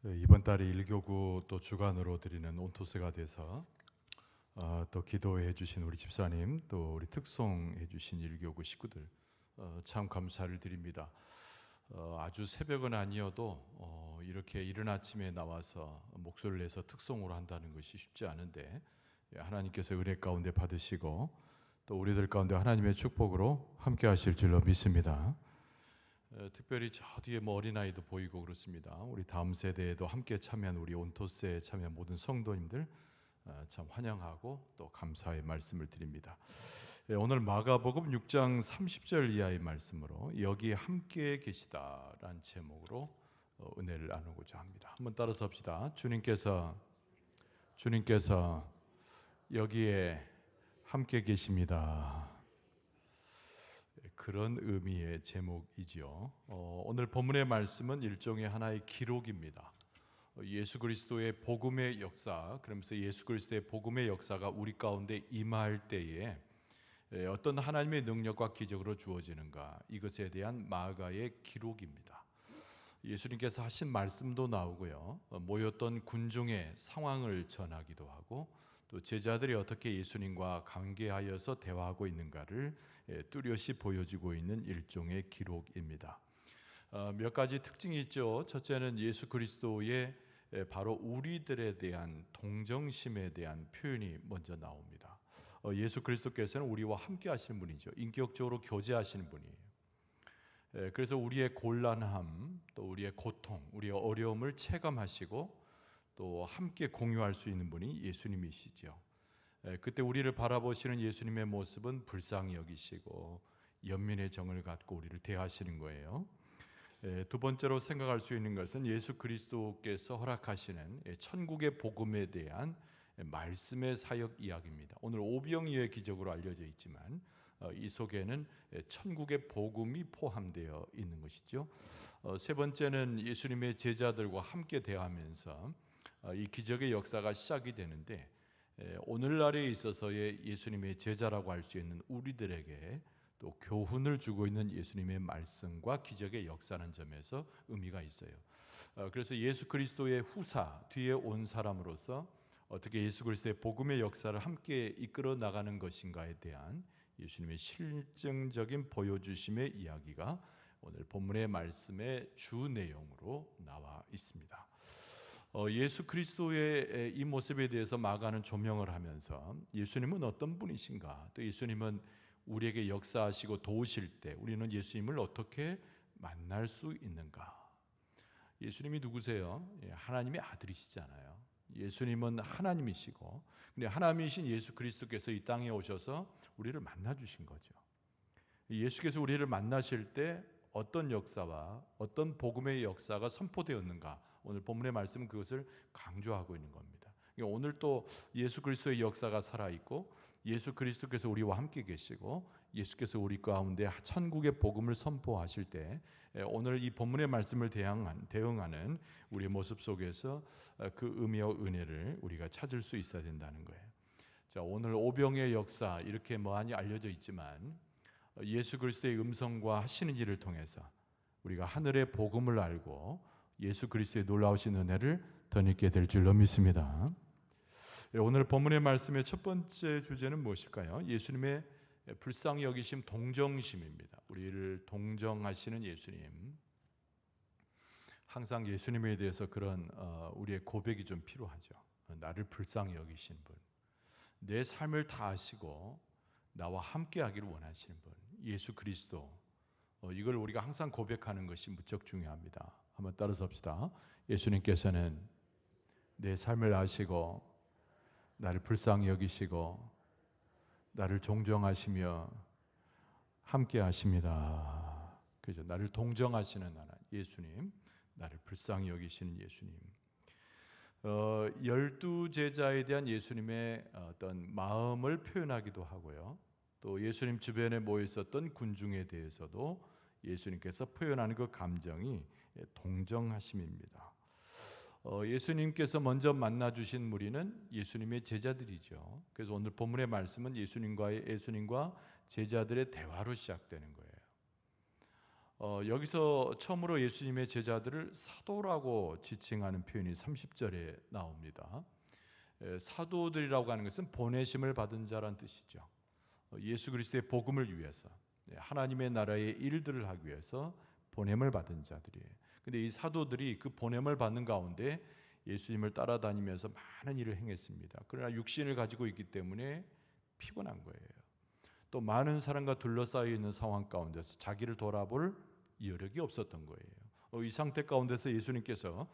이번 달에 1교구 또 주간으로 드리는 온토스가 돼서 또 기도해 주신 우리 집사님, 또 우리 특송해 주신 1교구 식구들 참 감사를 드립니다. 아주 새벽은 아니어도 이렇게 이른 아침에 나와서 목소리를 내서 특송으로 한다는 것이 쉽지 않은데, 하나님께서 은혜 가운데 받으시고 또 우리들 가운데 하나님의 축복으로 함께 하실 줄로 믿습니다. 특별히 저 뒤에 어린아이도 보이고 그렇습니다. 우리 다음 세대에도 함께 참여한 우리 온토스에 참여한 모든 성도님들 참 환영하고 또 감사의 말씀을 드립니다. 오늘 마가복음 6장 30절 이하의 말씀으로 여기 함께 계시다라는 제목으로 은혜를 나누고자 합니다. 한번 따라서 합시다. 주님께서 여기에 함께 계십니다. 그런 의미의 제목이지요. 오늘 본문의 말씀은 일종의 하나의 기록입니다. 예수 그리스도의 복음의 역사, 그러면서 예수 그리스도의 복음의 역사가 우리 가운데 임할 때에 어떤 하나님의 능력과 기적으로 주어지는가, 이것에 대한 마가의 기록입니다. 예수님께서 하신 말씀도 나오고요, 모였던 군중의 상황을 전하기도 하고, 또 제자들이 어떻게 예수님과 관계하여서 대화하고 있는가를 뚜렷이 보여주고 있는 일종의 기록입니다. 몇 가지 특징이 있죠. 첫째는 예수 그리스도의 바로 우리들에 대한 동정심에 대한 표현이 먼저 나옵니다. 예수 그리스도께서는 우리와 함께 하시는 분이죠. 인격적으로 교제하시는 분이에요. 그래서 우리의 곤란함, 또 우리의 고통, 우리의 어려움을 체감하시고 또 함께 공유할 수 있는 분이 예수님이시죠. 그때 우리를 바라보시는 예수님의 모습은 불쌍히 여기시고 연민의 정을 갖고 우리를 대하시는 거예요. 두 번째로 생각할 수 있는 것은 예수 그리스도께서 허락하시는 천국의 복음에 대한 말씀의 사역 이야기입니다. 오늘 오병이어의 기적으로 알려져 있지만 이 속에는 천국의 복음이 포함되어 있는 것이죠. 세 번째는 예수님의 제자들과 함께 대하면서 이 기적의 역사가 시작이 되는데, 오늘날에 있어서의 예수님의 제자라고 할 수 있는 우리들에게 또 교훈을 주고 있는 예수님의 말씀과 기적의 역사는 점에서 의미가 있어요. 그래서 예수 그리스도의 후사, 뒤에 온 사람으로서 어떻게 예수 그리스도의 복음의 역사를 함께 이끌어 나가는 것인가에 대한 예수님의 실증적인 보여주심의 이야기가 오늘 본문의 말씀의 주 내용으로 나와 있습니다. 예수 그리스도의 이 모습에 대해서 마가는 조명을 하면서 예수님은 어떤 분이신가, 또 예수님은 우리에게 역사하시고 도우실 때 우리는 예수님을 어떻게 만날 수 있는가. 예수님이 누구세요? 하나님의 아들이시잖아요. 예수님은 하나님이시고, 근데 하나님이신 예수 그리스도께서 이 땅에 오셔서 우리를 만나 주신 거죠. 예수께서 우리를 만나실 때 어떤 역사와 어떤 복음의 역사가 선포되었는가, 오늘 본문의 말씀은 그것을 강조하고 있는 겁니다. 오늘 또 예수 그리스도의 역사가 살아있고, 예수 그리스도께서 우리와 함께 계시고, 예수께서 우리 가운데 천국의 복음을 선포하실 때 오늘 이 본문의 말씀을 대응하는 우리의 모습 속에서 그 의미와 은혜를 우리가 찾을 수 있어야 된다는 거예요. 자, 오늘 오병의 역사 이렇게 많이 알려져 있지만 예수 그리스도의 음성과 하시는 일을 통해서 우리가 하늘의 복음을 알고 예수 그리스도의 놀라우신 은혜를 덧입게 될 줄로 믿습니다. 오늘 본문의 말씀의 첫 번째 주제는 무엇일까요? 예수님의 불쌍히 여기심, 동정심입니다. 우리를 동정하시는 예수님. 항상 예수님에 대해서 그런 우리의 고백이 좀 필요하죠. 나를 불쌍히 여기신 분, 내 삶을 다 아시고 나와 함께 하기를 원하시는 분, 예수 그리스도. 이걸 우리가 항상 고백하는 것이 무척 중요합니다. 한번 따라서 합시다. 예수님께서는 내 삶을 아시고 나를 불쌍히 여기시고 나를 존경하시며 함께 하십니다. 그죠? 나를 동정하시는 하나님, 예수님, 나를 불쌍히 여기시는 예수님. 12 제자에 대한 예수님의 어떤 마음을 표현하기도 하고요, 또 예수님 주변에 모여 있었던 군중에 대해서도 예수님께서 표현하는 그 감정이 동정하심입니다. 예수님께서 먼저 만나 주신 무리는 예수님의 제자들이죠. 그래서 오늘 본문의 말씀은 예수님과 제자들의 대화로 시작되는 거예요. 여기서 처음으로 예수님의 제자들을 사도라고 지칭하는 표현이 30절에 나옵니다. 사도들이라고 하는 것은 보내심을 받은 자란 뜻이죠. 예수 그리스도의 복음을 위해서, 하나님의 나라의 일들을 하기 위해서 보냄을 받은 자들이에요. 근데 이 사도들이 그 보냄을 받는 가운데 예수님을 따라다니면서 많은 일을 행했습니다. 그러나 육신을 가지고 있기 때문에 피곤한 거예요. 또 많은 사람과 둘러싸여 있는 상황 가운데서 자기를 돌아볼 여력이 없었던 거예요. 이 상태 가운데서 예수님께서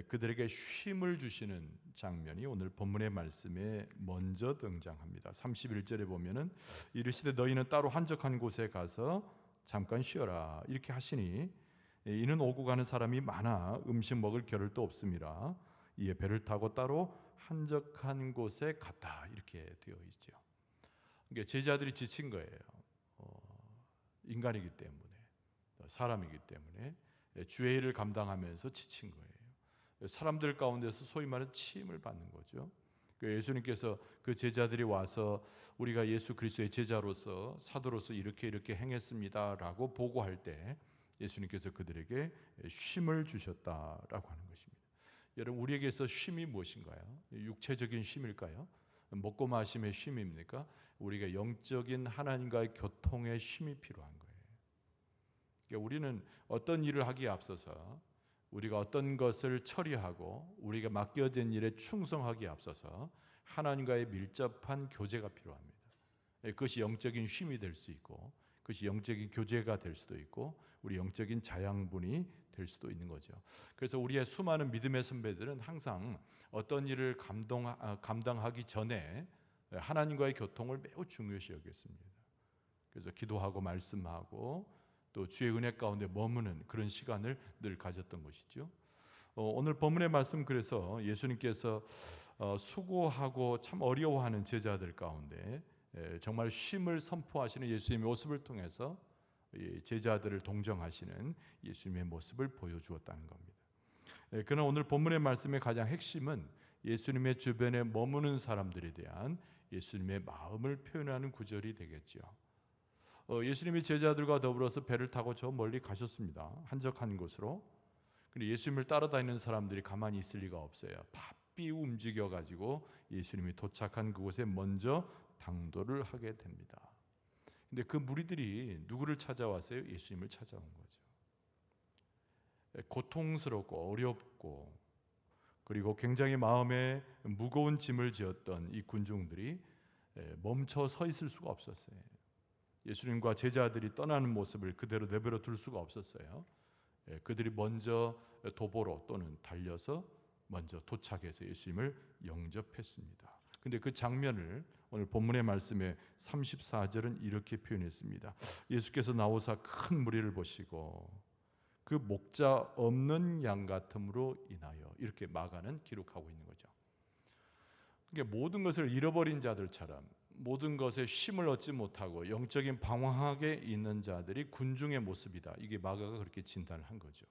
그들에게 쉼을 주시는 장면이 오늘 본문의 말씀에 먼저 등장합니다. 31절에 보면은 이르시되 너희는 따로 한적한 곳에 가서 잠깐 쉬어라 이렇게 하시니 이는 오고 가는 사람이 많아 음식 먹을 겨를도 없음이라 이에 배를 타고 따로 한적한 곳에 갔다 이렇게 되어 있죠. 그러니까 제자들이 지친 거예요. 인간이기 때문에, 사람이기 때문에 주의 일을 감당하면서 지친 거예요. 사람들 가운데서 소위 말하는 치임을 받는 거죠. 예수님께서 그 제자들이 와서 우리가 예수 그리스도의 제자로서 사도로서 이렇게 행했습니다라고 보고할 때 예수님께서 그들에게 쉼을 주셨다라고 하는 것입니다. 여러분, 우리에게서 쉼이 무엇인가요? 육체적인 쉼일까요? 먹고 마심의 쉼입니까? 우리가 영적인 하나님과의 교통의 쉼이 필요한 거예요. 그러니까 우리는 어떤 일을 하기에 앞서서 우리가 어떤 것을 처리하고 우리가 맡겨진 일에 충성하기에 앞서서 하나님과의 밀접한 교제가 필요합니다. 그것이 영적인 쉼이 될 수 있고 그것이 영적인 교제가 될 수도 있고 우리 영적인 자양분이 될 수도 있는 거죠. 그래서 우리의 수많은 믿음의 선배들은 항상 어떤 일을 감당하기 전에 하나님과의 교통을 매우 중요시 여겼습니다. 그래서 기도하고 말씀하고 또 주의 은혜 가운데 머무는 그런 시간을 늘 가졌던 것이죠. 오늘 본문의 말씀 그래서 예수님께서 수고하고 참 어려워하는 제자들 가운데 정말 쉼을 선포하시는 예수님의 모습을 통해서 제자들을 동정하시는 예수님의 모습을 보여주었다는 겁니다. 그러나 오늘 본문의 말씀의 가장 핵심은 예수님의 주변에 머무는 사람들에 대한 예수님의 마음을 표현하는 구절이 되겠죠. 예수님이 제자들과 더불어서 배를 타고 저 멀리 가셨습니다. 한적한 곳으로. 근데 예수님을 따라다니는 사람들이 가만히 있을 리가 없어요. 바삐 움직여가지고 예수님이 도착한 그곳에 먼저 당도를 하게 됩니다. 근데 그 무리들이 누구를 찾아왔어요? 예수님을 찾아온 거죠. 고통스럽고 어렵고 그리고 굉장히 마음에 무거운 짐을 지었던 이 군중들이 멈춰 서 있을 수가 없었어요. 예수님과 제자들이 떠나는 모습을 그대로 내버려 둘 수가 없었어요. 그들이 먼저 도보로 또는 달려서 먼저 도착해서 예수님을 영접했습니다. 근데 그 장면을 오늘 본문의 말씀에 34절은 이렇게 표현했습니다. 예수께서 나오사 큰 무리를 보시고 그 목자 없는 양 같음으로 인하여 이렇게 마가는 기록하고 있는 거죠. 그러니까 모든 것을 잃어버린 자들처럼 모든 것에 쉼을 얻지 못하고 영적인 방황하게 있는 자들이 군중의 모습이다. 이게 마가가 그렇게 진단을 한 거죠.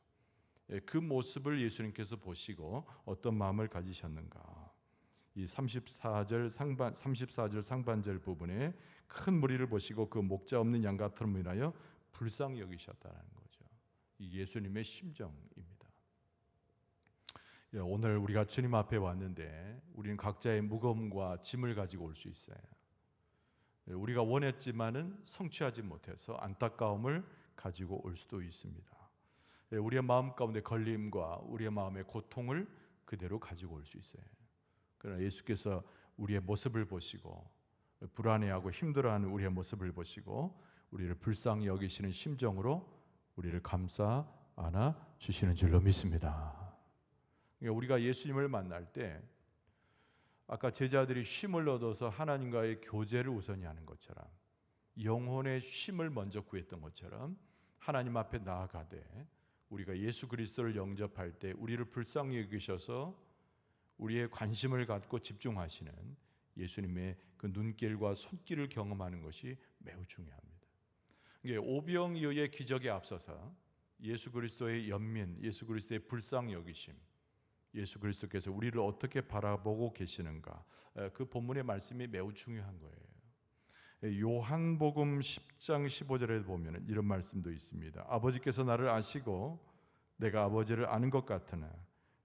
그 모습을 예수님께서 보시고 어떤 마음을 가지셨는가? 이 34절 상반절 부분에 큰 무리를 보시고 그 목자 없는 양 같음으로 인하여 불쌍히 여기셨다는 거죠. 이 예수님의 심정입니다. 오늘 우리가 주님 앞에 왔는데 우리는 각자의 무거움과 짐을 가지고 올 수 있어요. 우리가 원했지만은 성취하지 못해서 안타까움을 가지고 올 수도 있습니다. 우리의 마음 가운데 걸림과 우리의 마음의 고통을 그대로 가지고 올 수 있어요. 그러나 예수께서 우리의 모습을 보시고 불안해하고 힘들어하는 우리의 모습을 보시고 우리를 불쌍히 여기시는 심정으로 우리를 감싸 안아 주시는 줄로 믿습니다. 우리가 예수님을 만날 때 아까 제자들이 쉼을 얻어서 하나님과의 교제를 우선히 하는 것처럼 영혼의 쉼을 먼저 구했던 것처럼 하나님 앞에 나아가되 우리가 예수 그리스도를 영접할 때 우리를 불쌍히 여기셔서 우리의 관심을 갖고 집중하시는 예수님의 그 눈길과 손길을 경험하는 것이 매우 중요합니다. 오병이어의 기적에 앞서서 예수 그리스도의 연민, 예수 그리스도의 불쌍히 여기심, 예수 그리스도께서 우리를 어떻게 바라보고 계시는가, 그 본문의 말씀이 매우 중요한 거예요. 요한복음 10장 15절에 보면 이런 말씀도 있습니다. 아버지께서 나를 아시고 내가 아버지를 아는 것 같으나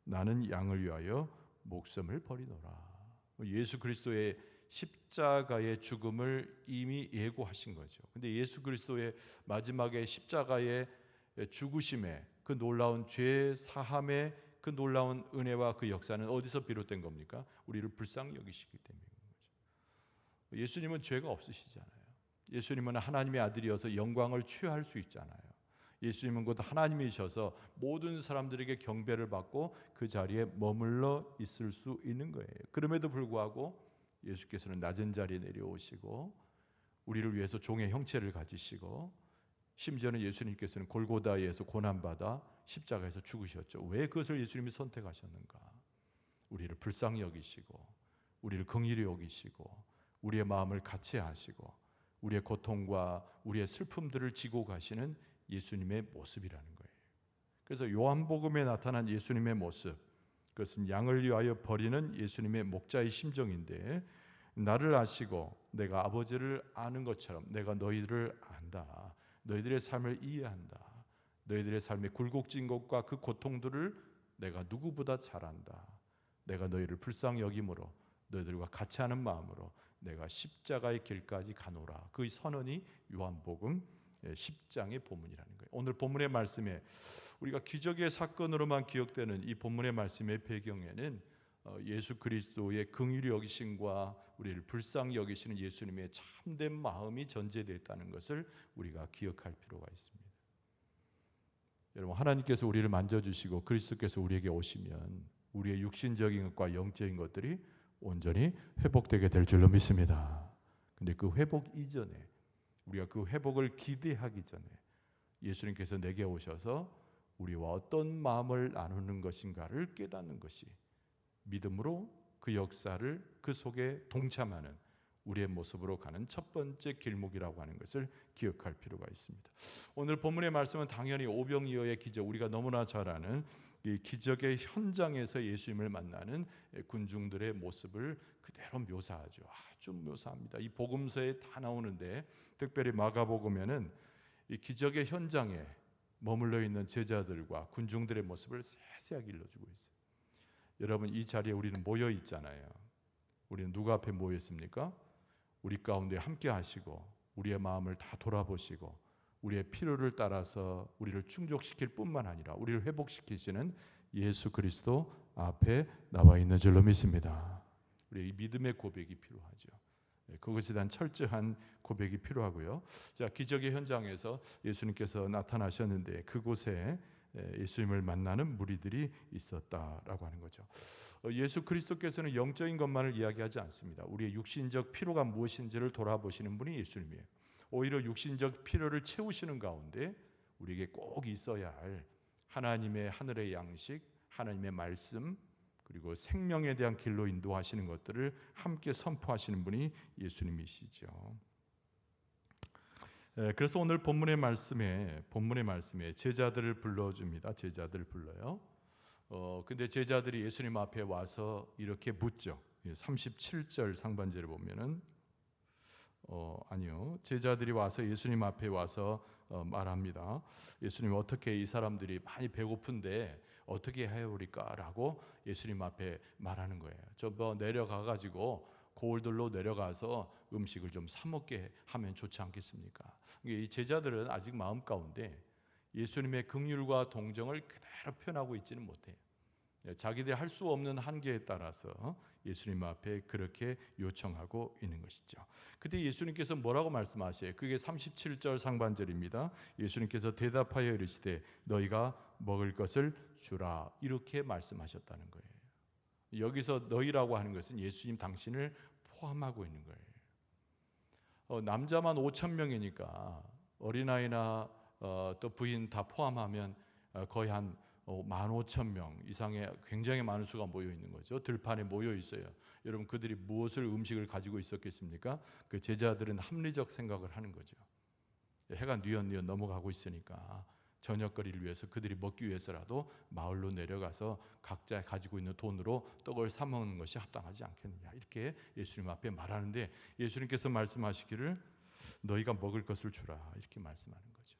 나는 양을 위하여 목숨을 버리노라. 예수 그리스도의 십자가의 죽음을 이미 예고하신 거죠. 근데 예수 그리스도의 마지막에 십자가의 죽으심의 그 놀라운 죄 사함의 그 놀라운 은혜와 그 역사는 어디서 비롯된 겁니까? 우리를 불쌍히 여기시기 때문인 거죠. 예수님은 죄가 없으시잖아요. 예수님은 하나님의 아들이어서 영광을 취할 수 있잖아요. 예수님은 곧 하나님이셔서 모든 사람들에게 경배를 받고 그 자리에 머물러 있을 수 있는 거예요. 그럼에도 불구하고 예수께서는 낮은 자리에 내려오시고 우리를 위해서 종의 형체를 가지시고 심지어는 예수님께서는 골고다에서 고난받아 십자가에서 죽으셨죠. 왜 그것을 예수님이 선택하셨는가? 우리를 불쌍히 여기시고 우리를 긍휼히 여기시고 우리의 마음을 같이 하시고 우리의 고통과 우리의 슬픔들을 지고 가시는 예수님의 모습이라는 거예요. 그래서 요한복음에 나타난 예수님의 모습, 그것은 양을 위하여 버리는 예수님의 목자의 심정인데, 나를 아시고 내가 아버지를 아는 것처럼 내가 너희들을 안다. 너희들의 삶을 이해한다. 너희들의 삶의 굴곡진 것과 그 고통들을 내가 누구보다 잘 안다. 내가 너희를 불쌍히 여김으로 너희들과 같이 하는 마음으로 내가 십자가의 길까지 가노라. 그 선언이 요한복음 10장의 본문이라는 거예요. 오늘 본문의 말씀에 우리가 기적의 사건으로만 기억되는 이 본문의 말씀의 배경에는 예수 그리스도의 긍휼히 여기심과 우리를 불쌍히 여기시는 예수님의 참된 마음이 전제되어 있다는 것을 우리가 기억할 필요가 있습니다. 여러분, 하나님께서 우리를 만져주시고 그리스도께서 우리에게 오시면 우리의 육신적인 것과 영적인 것들이 온전히 회복되게 될 줄로 믿습니다. 근데 그 회복 이전에, 우리가 그 회복을 기대하기 전에 예수님께서 내게 오셔서 우리와 어떤 마음을 나누는 것인가를 깨닫는 것이 믿음으로 그 역사를 그 속에 동참하는 우리의 모습으로 가는 첫 번째 길목이라고 하는 것을 기억할 필요가 있습니다. 오늘 본문의 말씀은 당연히 오병이어의 기적, 우리가 너무나 잘 아는 이 기적의 현장에서 예수님을 만나는 군중들의 모습을 그대로 묘사하죠. 아주 묘사합니다. 이 복음서에 다 나오는데 특별히 마가복음에는 이 기적의 현장에 머물러 있는 제자들과 군중들의 모습을 세세하게 일러주고 있어요. 여러분, 이 자리에 우리는 모여 있잖아요. 우리는 누가 앞에 모여 있습니까? 우리 가운데 함께 하시고 우리의 마음을 다 돌아보시고 우리의 필요를 따라서 우리를 충족시킬 뿐만 아니라 우리를 회복시키시는 예수 그리스도 앞에 나와 있는 줄로 믿습니다. 우리의 이 믿음의 고백이 필요하죠. 그것에 대한 철저한 고백이 필요하고요. 자, 기적의 현장에서 예수님께서 나타나셨는데 그곳에 예수님을 만나는 무리들이 있었다라고 하는 거죠. 예수 그리스도께서는 영적인 것만을 이야기하지 않습니다. 우리의 육신적 필요가 무엇인지를 돌아보시는 분이 예수님이에요. 오히려 육신적 필요를 채우시는 가운데 우리에게 꼭 있어야 할 하나님의 하늘의 양식, 하나님의 말씀, 그리고 생명에 대한 길로 인도하시는 것들을 함께 선포하시는 분이 예수님이시죠. 그래서 오늘 본문의 말씀에 제자들을 불러줍니다. 제자들을 불러요. 근데 제자들이 예수님 앞에 와서 이렇게 묻죠. 37절 상반절에 보면은 아니요. 제자들이 와서 예수님 앞에 와서 말합니다. 예수님, 어떻게 이 사람들이 많이 배고픈데 어떻게 해오리까라고 예수님 앞에 말하는 거예요. 저 내려가 가지고 고을들로 내려가서 음식을 좀 사 먹게 하면 좋지 않겠습니까? 이 제자들은 아직 마음 가운데 예수님의 긍휼과 동정을 그대로 표현하고 있지는 못해요. 자기들이 할 수 없는 한계에 따라서 예수님 앞에 그렇게 요청하고 있는 것이죠. 그때 예수님께서 뭐라고 말씀하세요? 그게 37절 상반절입니다. 예수님께서 대답하여 이르시되 너희가 먹을 것을 주라, 이렇게 말씀하셨다는 거예요. 여기서 너희라고 하는 것은 예수님 당신을 포함하고 있는 거예요. 남자만 5,000명이니까 어린아이나 또 부인 다 포함하면 거의 한 15,000명 이상의 굉장히 많은 수가 모여 있는 거죠. 들판에 모여 있어요. 여러분, 그들이 무엇을 음식을 가지고 있었겠습니까? 그 제자들은 합리적 생각을 하는 거죠. 해가 뉘엿뉘엿 넘어가고 있으니까 저녁거리를 위해서 그들이 먹기 위해서라도 마을로 내려가서 각자 가지고 있는 돈으로 떡을 사 먹는 것이 합당하지 않겠느냐, 이렇게 예수님 앞에 말하는데, 예수님께서 말씀하시기를 너희가 먹을 것을 주라, 이렇게 말씀하는 거죠.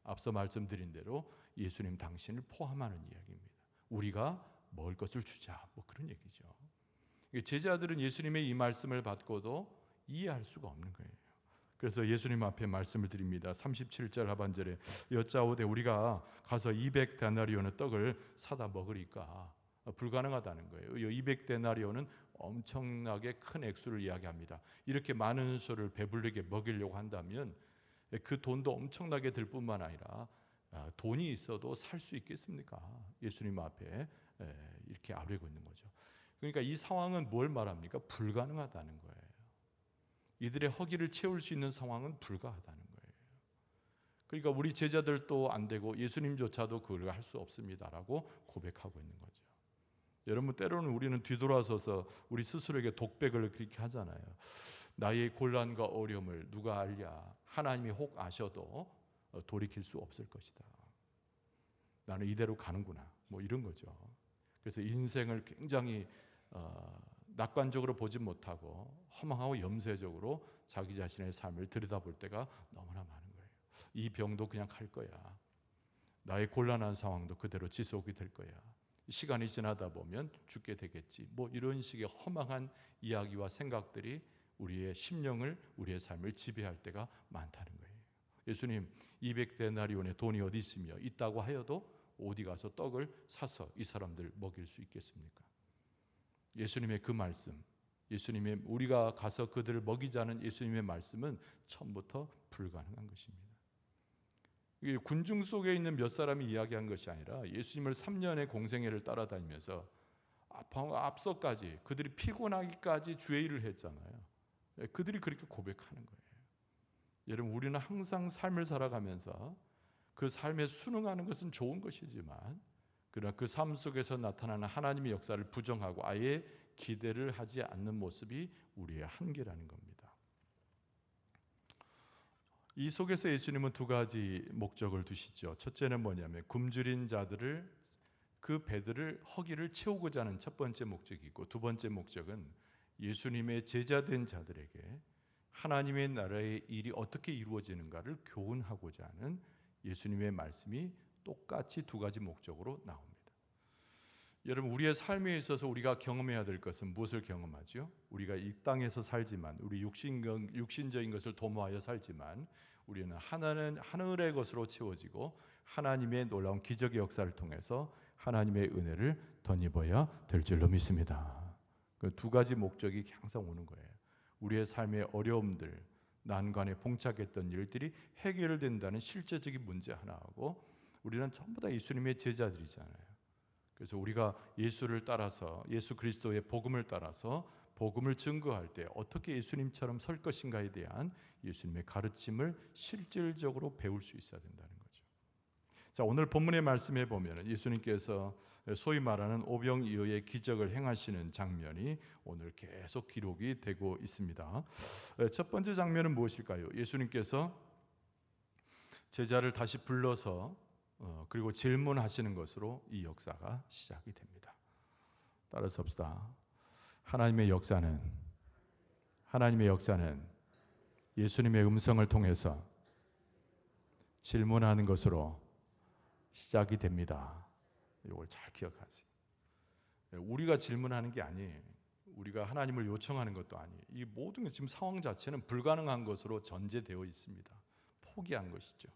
앞서 말씀드린 대로 예수님 당신을 포함하는 이야기입니다. 우리가 먹을 것을 주자, 뭐 그런 얘기죠. 제자들은 예수님의 이 말씀을 받고도 이해할 수가 없는 거예요. 그래서 예수님 앞에 말씀을 드립니다. 37절 하반절에 여짜오되 우리가 가서 200데나리온의 떡을 사다 먹으리까? 불가능하다는 거예요. 200데나리온은 엄청나게 큰 액수를 이야기합니다. 이렇게 많은 수를 배불리게 먹이려고 한다면 그 돈도 엄청나게 들 뿐만 아니라 돈이 있어도 살 수 있겠습니까? 예수님 앞에 이렇게 아뢰고 있는 거죠. 그러니까 이 상황은 뭘 말합니까? 불가능하다는 거예요. 이들의 허기를 채울 수 있는 상황은 불가하다는 거예요. 그러니까 우리 제자들도 안 되고 예수님조차도 그걸 할 수 없습니다라고 고백하고 있는 거죠. 여러분, 때로는 우리는 뒤돌아서서 우리 스스로에게 독백을 그렇게 하잖아요. 나의 곤란과 어려움을 누가 알랴? 하나님이 혹 아셔도 돌이킬 수 없을 것이다. 나는 이대로 가는구나, 뭐 이런 거죠. 그래서 인생을 굉장히 낙관적으로 보지 못하고 허망하고 염세적으로 자기 자신의 삶을 들여다볼 때가 너무나 많은 거예요. 이 병도 그냥 갈 거야. 나의 곤란한 상황도 그대로 지속이 될 거야. 시간이 지나다 보면 죽게 되겠지. 뭐 이런 식의 허망한 이야기와 생각들이 우리의 심령을, 우리의 삶을 지배할 때가 많다는 거예요. 예수님, 200데나리온의 돈이 어디 있으며 있다고 하여도 어디 가서 떡을 사서 이 사람들 먹일 수 있겠습니까? 예수님의 그 말씀, 예수님의 우리가 가서 그들을 먹이자는 예수님의 말씀은 처음부터 불가능한 것입니다. 이게 군중 속에 있는 몇 사람이 이야기한 것이 아니라 예수님을 3년의 공생애를 따라다니면서 앞서까지 그들이 피곤하기까지 주의 일을 했잖아요. 그들이 그렇게 고백하는 거예요. 여러분, 우리는 항상 삶을 살아가면서 그 삶에 순응하는 것은 좋은 것이지만, 그러나 그 삶 속에서 나타나는 하나님의 역사를 부정하고 아예 기대를 하지 않는 모습이 우리의 한계라는 겁니다. 이 속에서 예수님은 두 가지 목적을 두시죠. 첫째는 뭐냐면 굶주린 자들을, 그 배들을, 허기를 채우고자 하는 첫 번째 목적이 있고, 두 번째 목적은 예수님의 제자된 자들에게 하나님의 나라의 일이 어떻게 이루어지는가를 교훈하고자 하는 예수님의 말씀이 똑같이 두 가지 목적으로 나옵니다. 여러분, 우리의 삶에 있어서 우리가 경험해야 될 것은 무엇을 경험하죠? 우리가 이 땅에서 살지만, 우리 육신적인 것을 도모하여 살지만, 우리는 하늘의 것으로 채워지고 하나님의 놀라운 기적의 역사를 통해서 하나님의 은혜를 덧입어야 될 줄로 믿습니다. 그 두 가지 목적이 항상 오는 거예요. 우리의 삶의 어려움들, 난관에 봉착했던 일들이 해결된다는 실제적인 문제 하나하고, 우리는 전부 다 예수님의 제자들이잖아요. 그래서 우리가 예수를 따라서, 예수 그리스도의 복음을 따라서 복음을 증거할 때 어떻게 예수님처럼 설 것인가에 대한 예수님의 가르침을 실질적으로 배울 수 있어야 된다는 거죠. 자, 오늘 본문의 말씀에 보면 예수님께서 소위 말하는 오병이어의 기적을 행하시는 장면이 오늘 계속 기록이 되고 있습니다. 첫 번째 장면은 무엇일까요? 예수님께서 제자를 다시 불러서 그리고 질문하시는 것으로 이 역사가 시작이 됩니다. 따라서 합시다. 하나님의 역사는 예수님의 음성을 통해서 질문하는 것으로 시작이 됩니다. 이걸 잘 기억하세요. 우리가 질문하는 게 아니에요. 우리가 하나님을 요청하는 것도 아니에요. 이 모든 지금 상황 자체는 불가능한 것으로 전제되어 있습니다. 포기한 것이죠.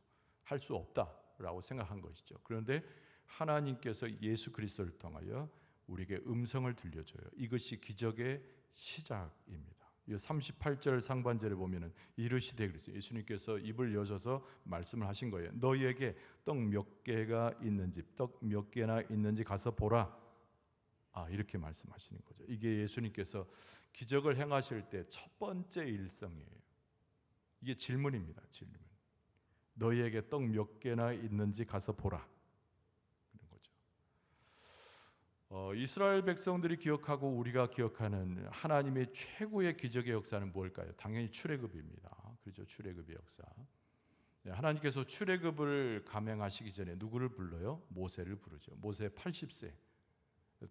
할 수 없다라고 생각한 것이죠. 그런데 하나님께서 예수 그리스도를 통하여 우리에게 음성을 들려줘요. 이것이 기적의 시작입니다. 38절 상반절에 보면은 이르시되 그랬어요. 예수님께서 입을 여셔서 말씀을 하신 거예요. 너희에게 떡 몇 개가 있는지, 떡 몇 개나 있는지 가서 보라. 이렇게 말씀하시는 거죠. 이게 예수님께서 기적을 행하실 때 첫 번째 일성이에요. 이게 질문입니다. 질문. 너희에게 떡 몇 개나 있는지 가서 보라. 그런 거죠. 이스라엘 백성들이 기억하고 우리가 기억하는 하나님의 최고의 기적의 역사는 뭘까요? 당연히 출애굽입니다. 그렇죠. 출애굽의 역사. 하나님께서 출애굽을 감행하시기 전에 누구를 불러요? 모세를 부르죠. 모세 80세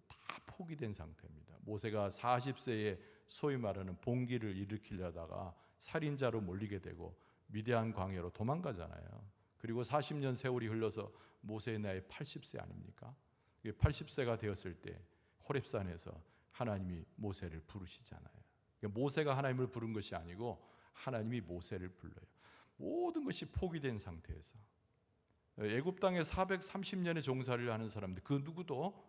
다 포기된 상태입니다. 모세가 40세에 소위 말하는 봉기를 일으키려다가 살인자로 몰리게 되고 미디안 광야로 도망가잖아요. 그리고 40년 세월이 흘러서 모세의 나이 80세 아닙니까? 80세가 되었을 때 호렙산에서 하나님이 모세를 부르시잖아요. 모세가 하나님을 부른 것이 아니고 하나님이 모세를 불러요. 모든 것이 포기된 상태에서 애굽 땅에 430년의 종살이를 하는 사람들 그 누구도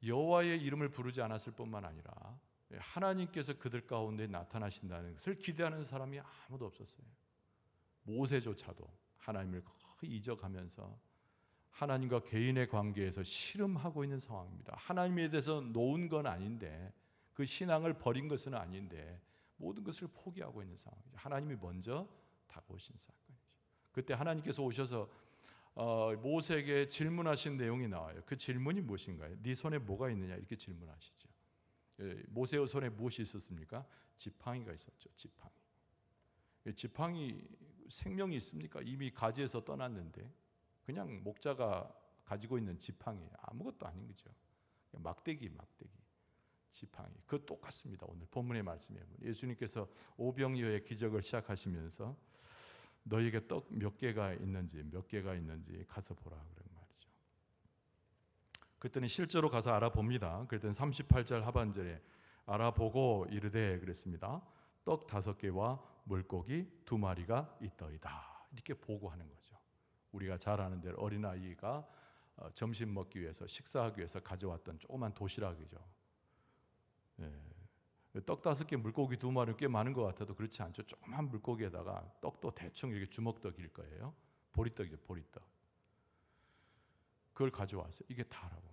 여호와의 이름을 부르지 않았을 뿐만 아니라 하나님께서 그들 가운데 나타나신다는 것을 기대하는 사람이 아무도 없었어요. 모세조차도 하나님을 거의 잊어가면서 하나님과 개인의 관계에서 씨름하고 있는 상황입니다. 하나님에 대해서 놓은 건 아닌데 그 신앙을 버린 것은 아닌데 모든 것을 포기하고 있는 상황이죠. 하나님이 먼저 다가오신 사건이죠. 그때 하나님께서 오셔서 모세에게 질문하신 내용이 나와요. 그 질문이 무엇인가요? 네 손에 뭐가 있느냐 이렇게 질문하시죠. 모세의 손에 무엇이 있었습니까? 지팡이가 있었죠. 지팡이 생명이 있습니까? 이미 가지에서 떠났는데 그냥 목자가 가지고 있는 지팡이 아무것도 아닌 거죠. 막대기 지팡이 그 똑같습니다. 오늘 본문의 말씀에 보면 예수님께서 오병이어의 기적을 시작하시면서 너에게 떡 몇 개가 있는지 가서 보라 그런 말이죠. 그랬더니 실제로 가서 알아봅니다. 그랬더니 38절 하반절에 알아보고 이르되 그랬습니다. 떡 5개와 물고기 2마리가 있더이다. 이렇게 보고하는 거죠. 우리가 잘 아는 대로 어린아이가 점심 먹기 위해서 식사하기 위해서 가져왔던 조그만 도시락이죠. 떡 5개 물고기 2마리 꽤 많은 것 같아도 그렇지 않죠. 조그만 물고기에다가 떡도 대충 이렇게 주먹떡일 거예요. 보리떡이죠. 보리떡. 그걸 가져와서 이게 다라고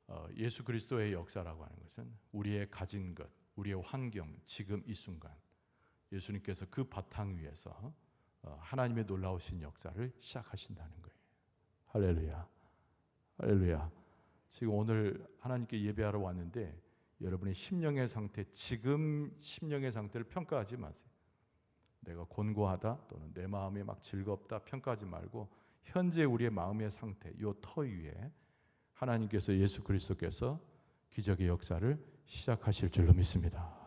말이죠. 예수 그리스도의 역사라고 하는 것은 우리의 가진 것, 우리의 환경, 지금 이 순간 예수님께서 그 바탕 위에서 하나님의 놀라우신 역사를 시작하신다는 거예요. 할렐루야. 할렐루야. 지금 오늘 하나님께 예배하러 왔는데 여러분의 심령의 상태, 지금 심령의 상태를 평가하지 마세요. 내가 곤고하다 또는 내 마음이 막 즐겁다 평가하지 말고 현재 우리의 마음의 상태, 이 터 위에 하나님께서 예수 그리스도께서 기적의 역사를 시작하실 줄로 믿습니다.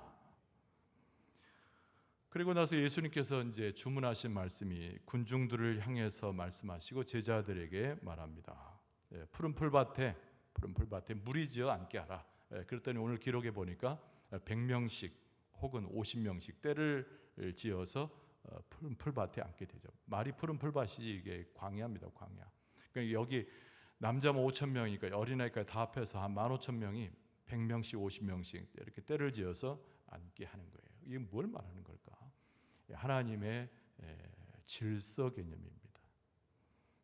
그리고 나서 예수님께서 이제 주문하신 말씀이 군중들을 향해서 말씀하시고 제자들에게 말합니다. 푸른 풀밭에 물이 지어 앉게 하라. 그랬더니 오늘 기록에 보니까 100명씩 혹은 50명씩 때를 지어서 푸른 풀밭에 앉게 되죠. 말이 푸른 풀밭이지 이게 광야입니다. 광야. 그러니까 여기 남자만 5,000명이니까 어린아이까지 다 합해서 한 15,000명이 100명씩 50명씩 이렇게 때를 지어서 앉게 하는 거예요. 이게 뭘 말하는 걸까? 하나님의 질서 개념입니다.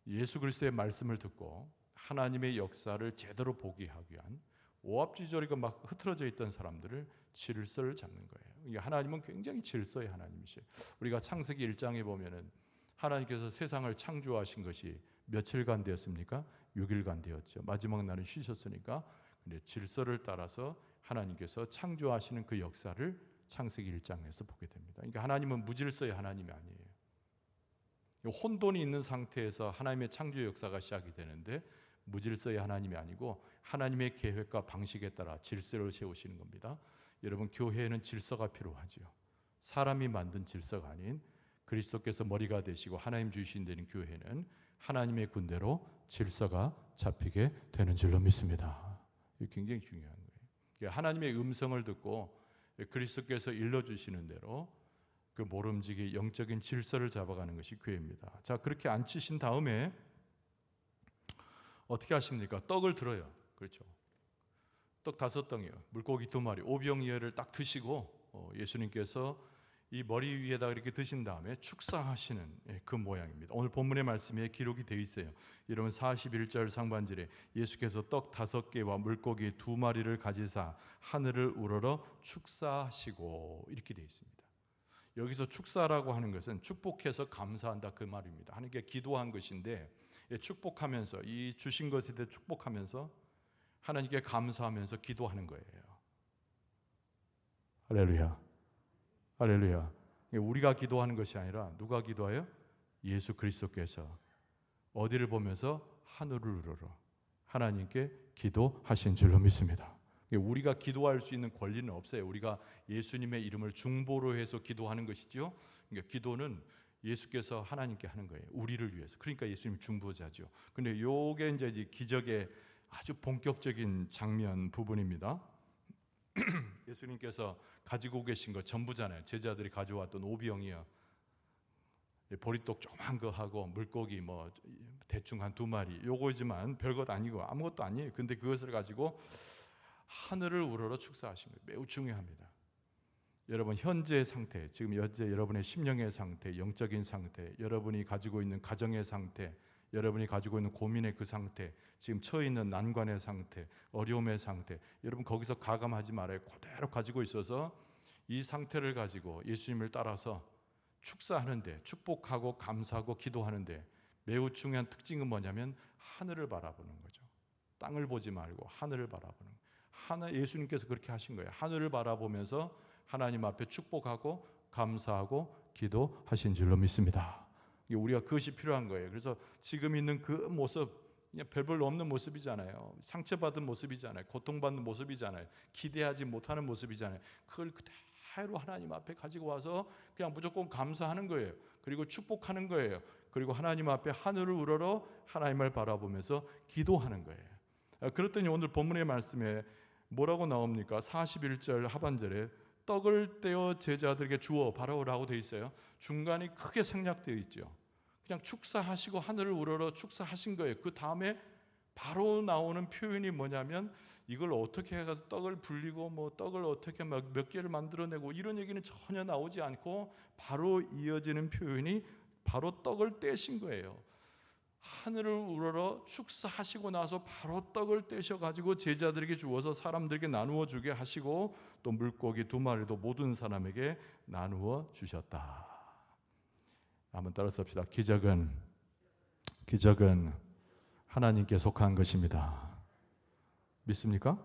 예수 그리스도의 말씀을 듣고 하나님의 역사를 제대로 보게 하기 위한 오합지졸이가 막 흐트러져 있던 사람들을 질서를 잡는 거예요. 하나님은 굉장히 질서의 하나님이시에요. 우리가 창세기 1장에 보면은 하나님께서 세상을 창조하신 것이 며칠간 되었습니까? 6일간 되었죠. 마지막 날은 쉬셨으니까. 근데 질서를 따라서 하나님께서 창조하시는 그 역사를 창세기 1장에서 보게 됩니다. 그러니까 하나님은 무질서의 하나님이 아니에요. 혼돈이 있는 상태에서 하나님의 창조 역사가 시작이 되는데 무질서의 하나님이 아니고 하나님의 계획과 방식에 따라 질서를 세우시는 겁니다. 여러분, 교회에는 질서가 필요하죠. 사람이 만든 질서가 아닌 그리스도께서 머리가 되시고 하나님 주신 데는 교회는 하나님의 군대로 질서가 잡히게 되는 줄로 믿습니다. 이게 굉장히 중요한 거예요. 하나님의 음성을 듣고 그리스도께서 일러주시는 대로 그 모름지기 영적인 질서를 잡아가는 것이 교회입니다. 자, 그렇게 앉히신 다음에 어떻게 하십니까? 떡을 들어요. 그렇죠. 떡 5덩이요. 물고기 2마리. 오병이어를 딱 드시고 예수님께서 이 머리 위에다 이렇게 드신 다음에 축사하시는 그 모양입니다. 오늘 본문의 말씀에 기록이 되어 있어요. 여러분 41절 상반절에 예수께서 떡 5개와 물고기 2마리를 가지사 하늘을 우러러 축사하시고 이렇게 되어 있습니다. 여기서 축사라고 하는 것은 축복해서 감사한다 그 말입니다. 하나님께 기도한 것인데 축복하면서 이 주신 것에 대해 축복하면서 하나님께 감사하면서 기도하는 거예요. 할렐루야. 할렐루야. 우리가 기도하는 것이 아니라 누가 기도하여? 예수 그리스도께서 어디를 보면서? 하늘을 우러러 하나님께 기도하신 줄로 믿습니다. 우리가 기도할 수 있는 권리는 없어요. 우리가 예수님의 이름을 중보로 해서 기도하는 것이죠. 그러니까 기도는 예수께서 하나님께 하는 거예요. 우리를 위해서. 그러니까 예수님 중보자죠. 근데 요게 이제 기적의 아주 본격적인 장면 부분입니다. 예수님께서 가지고 계신 거 전부잖아요. 제자들이 가져왔던 오병이어, 보리떡 조그만 거 하고 물고기 뭐 대충 한 2마리, 요거지만 별것 아니고 아무것도 아니에요. 근데 그것을 가지고 하늘을 우러러 축사하신 거예요. 매우 중요합니다. 여러분 현재의 상태, 지금 현재 여러분의 심령의 상태, 영적인 상태, 여러분이 가지고 있는 가정의 상태, 여러분이 가지고 있는 고민의 그 상태, 지금 처해 있는 난관의 상태, 어려움의 상태, 여러분 거기서 가감하지 말아요. 그대로 가지고 있어서 이 상태를 가지고 예수님을 따라서 축사하는데, 축복하고 감사하고 기도하는데 매우 중요한 특징은 뭐냐면 하늘을 바라보는 거죠. 땅을 보지 말고 하늘을 바라보는 거예요. 예수님께서 그렇게 하신 거예요. 하늘을 바라보면서 하나님 앞에 축복하고 감사하고 기도하신 줄로 믿습니다. 우리가 그것이 필요한 거예요. 그래서 지금 있는 그 모습, 그냥 별별 없는 모습이잖아요. 상처받은 모습이잖아요. 고통받는 모습이잖아요. 기대하지 못하는 모습이잖아요. 그걸 그대로 하나님 앞에 가지고 와서 그냥 무조건 감사하는 거예요. 그리고 축복하는 거예요. 그리고 하나님 앞에 하늘을 우러러 하나님을 바라보면서 기도하는 거예요. 그랬더니 오늘 본문의 말씀에 뭐라고 나옵니까? 41절 하반절에 떡을 떼어 제자들에게 주어 바라오라고 되어 있어요. 중간이 크게 생략되어 있죠. 그냥 축사하시고 하늘을 우러러 축사하신 거예요. 그 다음에 바로 나오는 표현이 뭐냐면 이걸 어떻게 해가지고 떡을 불리고 뭐 떡을 어떻게 몇 개를 만들어내고 이런 얘기는 전혀 나오지 않고 바로 이어지는 표현이 바로 떡을 떼신 거예요. 하늘을 우러러 축사하시고 나서 바로 떡을 떼셔가지고 제자들에게 주어서 사람들에게 나누어 주게 하시고 또 물고기 2마리도 모든 사람에게 나누어 주셨다. 한번 따라서 합시다. 기적은 하나님께 속한 것입니다. 믿습니까?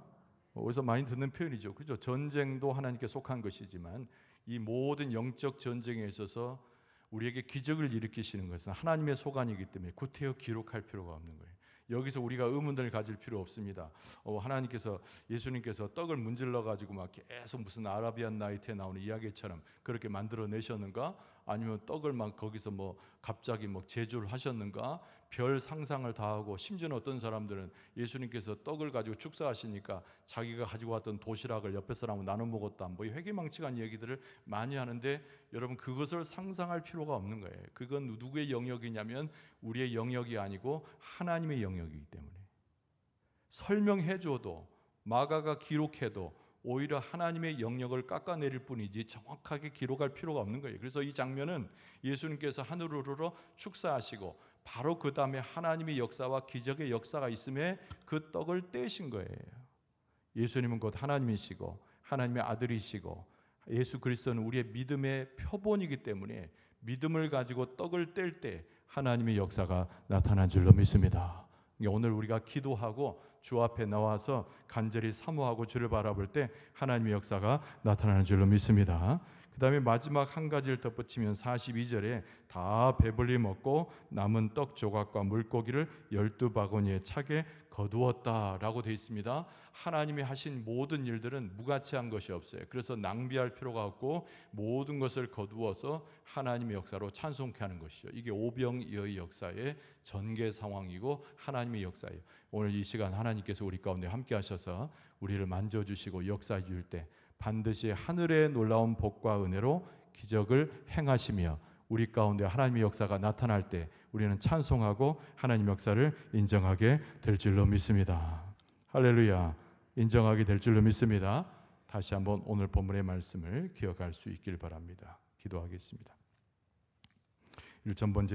어디서 많이 듣는 표현이죠. 그죠? 전쟁도 하나님께 속한 것이지만 이 모든 영적 전쟁에 있어서 우리에게 기적을 일으키시는 것은 하나님의 소관이기 때문에 구태여 기록할 필요가 없는 거예요. 여기서 우리가 의문을 가질 필요 없습니다. 하나님께서 예수님께서 떡을 문질러 가지고 막 계속 무슨 아라비안 나이트에 나오는 이야기처럼 그렇게 만들어 내셨는가? 아니면 떡을 막 거기서 뭐 갑자기 뭐 제조를 하셨는가? 별 상상을 다 하고 심지어는 어떤 사람들은 예수님께서 떡을 가지고 축사하시니까 자기가 가지고 왔던 도시락을 옆에 사람하고 나눠 먹었다, 뭐 회개망측한 얘기들을 많이 하는데 여러분 그것을 상상할 필요가 없는 거예요. 그건 누구의 영역이냐면 우리의 영역이 아니고 하나님의 영역이기 때문에 설명해 줘도 마가가 기록해도 오히려 하나님의 영역을 깎아내릴 뿐이지 정확하게 기록할 필요가 없는 거예요. 그래서 이 장면은 예수님께서 하늘으로 축사하시고 바로 그 다음에 하나님의 역사와 기적의 역사가 있음에 그 떡을 떼신 거예요. 예수님은 곧 하나님이시고 하나님의 아들이시고 예수 그리스도는 우리의 믿음의 표본이기 때문에 믿음을 가지고 떡을 뗄 때 하나님의 역사가 나타난 줄로 믿습니다. 오늘 우리가 기도하고 주 앞에 나와서 간절히 사모하고 주를 바라볼 때 하나님의 역사가 나타나는 줄로 믿습니다. 그 다음에 마지막 한 가지를 덧붙이면 42절에 다 배불리 먹고 남은 떡 조각과 물고기를 12바구니에 차게 거두었다라고 되어 있습니다. 하나님이 하신 모든 일들은 무가치한 것이 없어요. 그래서 낭비할 필요가 없고 모든 것을 거두어서 하나님의 역사로 찬송케 하는 것이죠. 이게 오병이어의 역사의 전개 상황이고 하나님의 역사예요. 오늘 이 시간 하나님께서 우리 가운데 함께 하셔서 우리를 만져주시고 역사해 줄 때 반드시 하늘의 놀라운 복과 은혜로 기적을 행하시며 우리 가운데 하나님의 역사가 나타날 때 우리는 찬송하고 하나님의 역사를 인정하게 될 줄로 믿습니다. 할렐루야. 인정하게 될 줄로 믿습니다. 다시 한번 오늘 본문의 말씀을 기억할 수 있길 바랍니다. 기도하겠습니다. 1천 번째